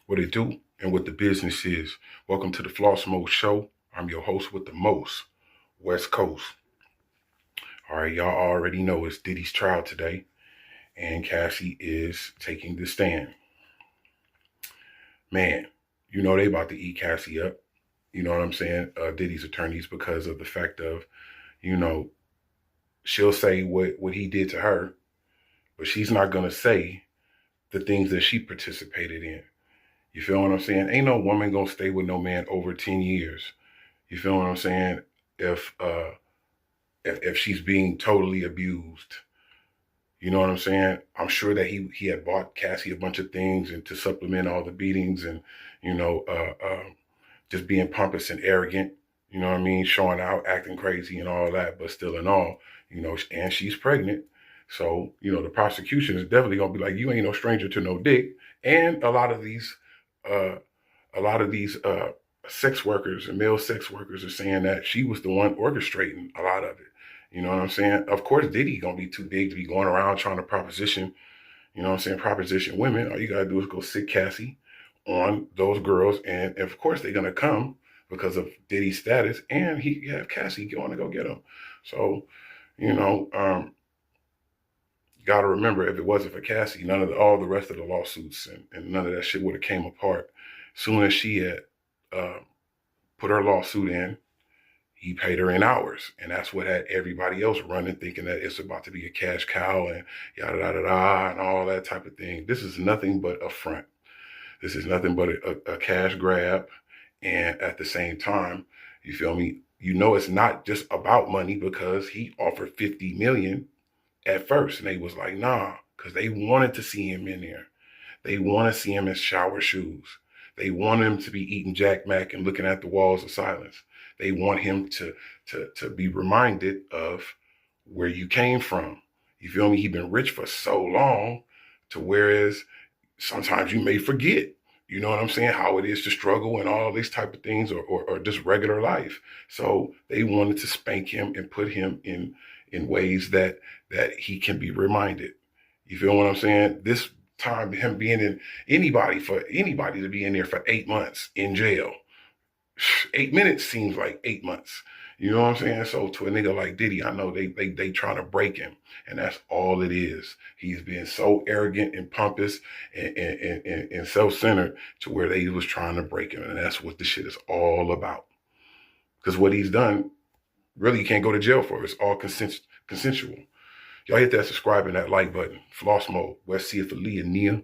what it do, and what the business is. Welcome to the Floss Mode Show. I'm your host with the most, West Coast. All right, y'all already know it's Diddy's trial today, and Cassie is taking the stand. Man, you know they about to eat Cassie up. You know what I'm saying? Diddy's attorneys, because of the fact of, you know, she'll say what he did to her, but she's not gonna say the things that she participated in. You feel what I'm saying? Ain't no woman gonna stay with no man over 10 years. You feel what I'm saying? If she's being totally abused. You know what I'm saying? I'm sure that he had bought Cassie a bunch of things and to supplement all the beatings and, you know, just being pompous and arrogant, you know what I mean? Showing out, acting crazy and all that, but still in all, you know, and she's pregnant. So, you know, the prosecution is definitely gonna be like, you ain't no stranger to no dick. And uh, a lot of these sex workers and male sex workers are saying that she was the one orchestrating a lot of it. You know what I'm saying? Of course, Diddy gonna be too big to be going around trying to proposition, you know what I'm saying, proposition women. All you gotta do is go sit Cassie on those girls, and of course they're gonna come because of Diddy's status, and he have Cassie going to go get them. So, you know, you gotta remember, if it wasn't for Cassie, none of all the rest of the lawsuits and none of that shit would have came apart. Soon as she had uh, put her lawsuit in, he paid her in hours. And that's what had everybody else running, thinking that it's about to be a cash cow and yada, yada, yada, and all that type of thing. This is nothing but a front. This is nothing but a cash grab. And at the same time, you feel me? You know, it's not just about money, because he offered 50 million at first. And they was like, nah, because they wanted to see him in there. They want to see him in shower shoes. They want him to be eating Jack Mac and looking at the walls of silence. They want him to be reminded of where you came from. You feel me? He's been rich for so long, to whereas sometimes you may forget, you know what I'm saying, how it is to struggle and all these type of things, or just regular life. So they wanted to spank him and put him in ways that he can be reminded. You feel what I'm saying? This time, him being in for anybody to be in there for 8 months in jail. 8 minutes seems like 8 months. You know what I'm saying? So to a nigga like Diddy, I know they trying to break him, and that's all it is. He's been so arrogant and pompous and self-centered, to where they was trying to break him, and that's what the shit is all about. Because what he's done, really, you can't go to jail for. It's all consensual. Y'all hit that subscribe and that like button. Floss Mode. West Sea for Lee and Nia.